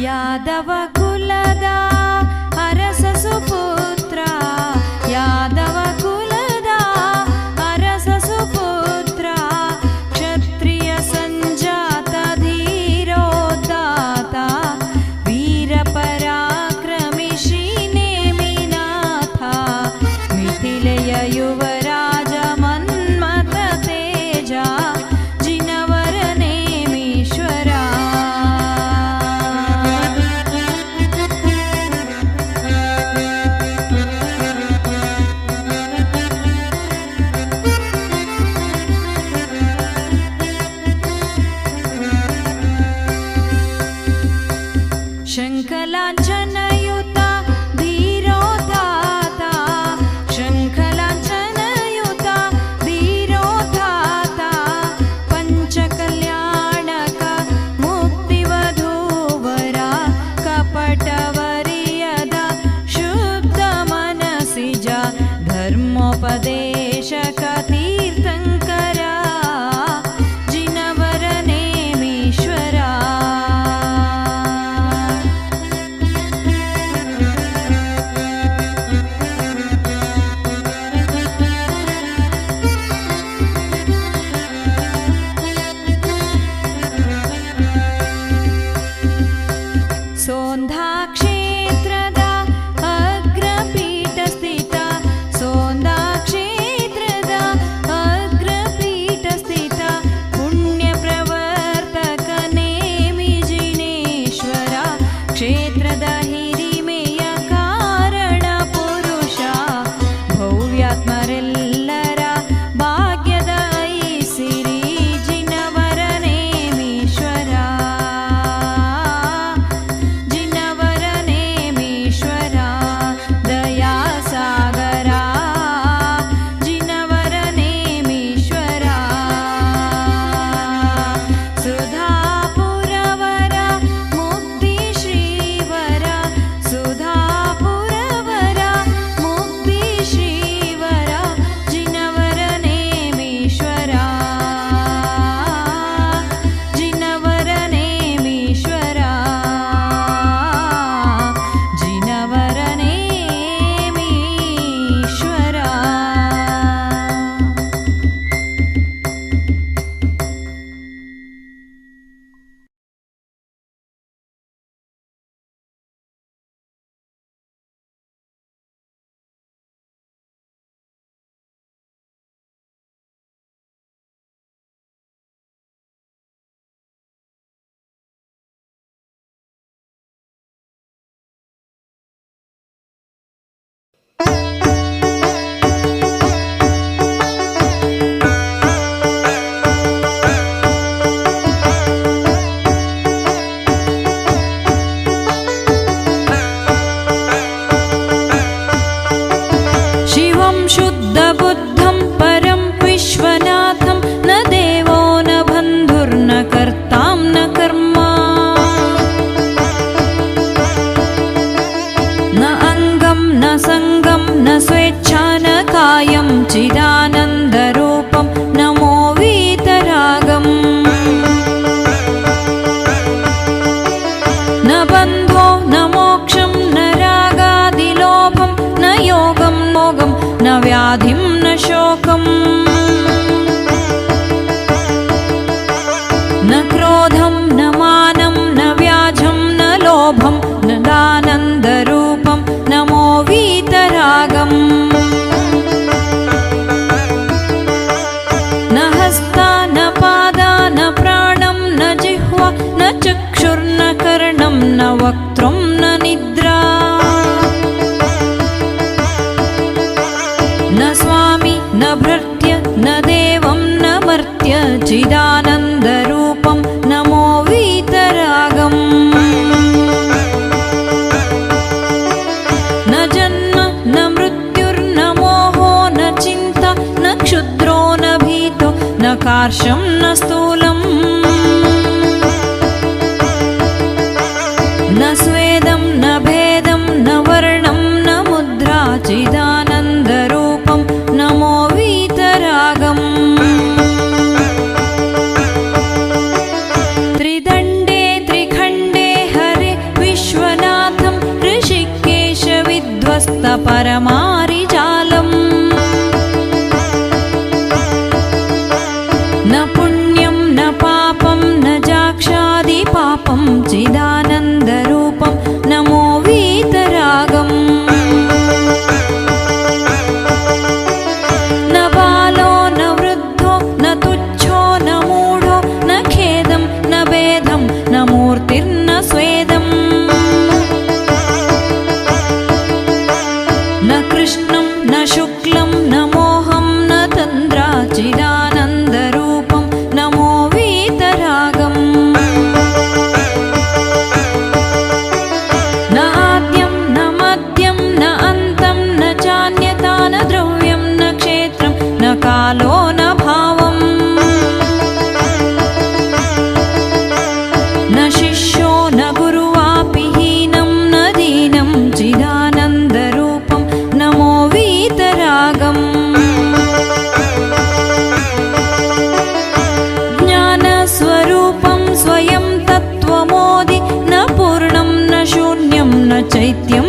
ಯಾದವ ಕುಲದ ಅರಸ ಸುಪುತ್ರ, ಯಾದವ ಕುಲದ ಅರಸ ಸುಪುತ್ರ, ಕ್ಷತ್ರಿಯ ಸಂಜಾತ ಧೀರೋದಾತ, ವೀರ ಪರಾಕ್ರಮಿ ಶ್ರೀ ನೇಮಿನಾಥ, ಮಿಥಿಲೆಯ ಯುವರಾಜ ಮನ್ಮಥ ತೇಜ, ಜಿನವರ ನೇಮೀಶ್ವರ. ಶಂಖಲಾಂಛನಯುತ ಧೀರೋದಾತ, ಶಂಖಲಾಂಛನಯುತ ಧೀರೋದಾತ, ಪಂಚಕಲ್ಯಾಣಕ ಮುಕ್ತಿವಧೂವರ, ಕಪಟವರಿಯದ ಶುದ್ಧ ಮನಸಿಜ, ಧರ್ಮೋಪದೇಶಕ ತೀರ್ಥಂಕರ, ಜಿನವರ ನೇಮೀಶ್ವರ. ಸೋಂಧಾ ಕ್ಷೇತ್ರದ ಅಗ್ರಪೀಠ ಸ್ಥಿತ, ಸೋಂಧಾ ಕ್ಷೇತ್ರದ ಅಗ್ರಪೀಠ ಸ್ಥಿತ, ಪುಣ್ಯ ಪ್ರವರ್ತಕ ನೇಮಿ ಜಿನೇಶ್ವರ, ಕ್ಷೇತ್ರದ ಹಿರಿಮೆಯ ಕಾರಣ ಪುರುಷ, ಭವ್ಯಾತ್ಮರೆಲ್ಲರ ಭಾಗ್ಯದ ಐಸಿರಿ, ಜಿನವರ ನೇಮೀಶ್ವರ, ಜಿನವರ ನೇಮೀಶ್ವರ. ದಯಾಸಾಗರ, ಜಿನವರ ನೇಮೀಶ್ವರ. ಸುಧಾಪುರವರ ಮುಕ್ತಿ ಶ್ರೀವರ, ಸುಧಾಪುರವರ ಮುಕ್ತಿ ಶ್ರೀವರ, ಜಿನವರ ನೇಮೀಶ್ವರ, ಜಿನವರ ನೇಮೀಶ್ವರ, ಜಿನವರ ನೇಮೀಶ್ವರ. ಶಿವಂ ಶುದ್ಧ ಬುದ್ಧಂ ಪರಂ ವಿಶ್ವನಾಥಂ, ನ ದೇವೋ ನ ಬಂಧುರ್ನ ಕರ್ತಾಂ ನ ಕರ್ಮ, ನ ಅಂಗಂ ನ ಸಂಗಂ ನ ಸ್ವೇಚ್ಛಾ ನ ಕಾಯಂ, ಚಿದಾನಂದ ರೂಪಂ ನಮೋ ವೀತರಾಗಂ, ನ ಬಂಧೋ ನ ಮೋಕ್ಷಂ ನ ರಾಗಾದಿಲೋಭಂ, ನ ಯೋಗಂ ಮೋಗಂ ನ ವ್ಯಾಧಿಂ ನ ಶೋಕಂ, ನ ಕ್ರೋಧಂ ನ ಮಾನಂ ನ ವ್ಯಾಜಂ ನ ಲೋಭಂ, ನ ದಾನಂದ ರೂಪಂ ನಮೋ ವೀತರಾಗಂ, ನ ಹಸ್ತ ನ ಪಾದ ನ ಪ್ರಾಣಂ ನ ಜಿಹ್ವಾ ನ ಚಕ್ಷುರ್ನ ಕರ್ಣಂ ನ ವಕ್ತ್ರಂ ನ ನಿದ್ರಾ, ನ ಸ್ವಾಮಿ ನ ಭೃತ್ಯ ನ ದೇವಂ ನ ಮರ್ತ್ಯ, ಚಿದಾನಂದ ರೂಪಂ ನಮೋ ವೀತರಾಗಂ, ನ ಜನ್ಮ ನ ಮೃತ್ಯುರ್ನ ಮೋಹೋ ನ ಚಿಂತಾ, ನ ಕ್ಷುದ್ರೋ ನ ಭೀತೋ ನ ಕಾರ್ಶಂ ನ ಸ್ಥೂಲಂ, ನ ಸ್ವೇದಂ ನ ಭೇದಂ ನ ವರ್ಣಂ ನ ಮುದ್ರಾ, ಚಿದಾನಂದ ರೂಪಂ ನಮೋ ವೀತರಾಗಂ. ತ್ರಿದಂಡೇ ತ್ರಿಖಂಡೇ ಹರೆ चिदानन्दरूपं नमो वीतरागम् न बालो न वृद्धो न तुच्छो न मूढो न खेदं न भेदं न मूर्तिर्न स्वेदम् न कृष्णं न शुक्लं न मोहं न तन्द्रा चिदानन्दरूपं नमो वीतरागम् न आद्यं न मध्यं न अन्तं न चान्यता न द्रव्यं न क्षेत्रं न कालो न भावम् न शिष्यो न गुरुवापि हीनं न दीनं चिदानन्दरूपं नमो वीतरागम् ज्ञानस्वरूपं स्वयं तत्त्वमोदि न पूर्णं न शून्यं न चैत्यं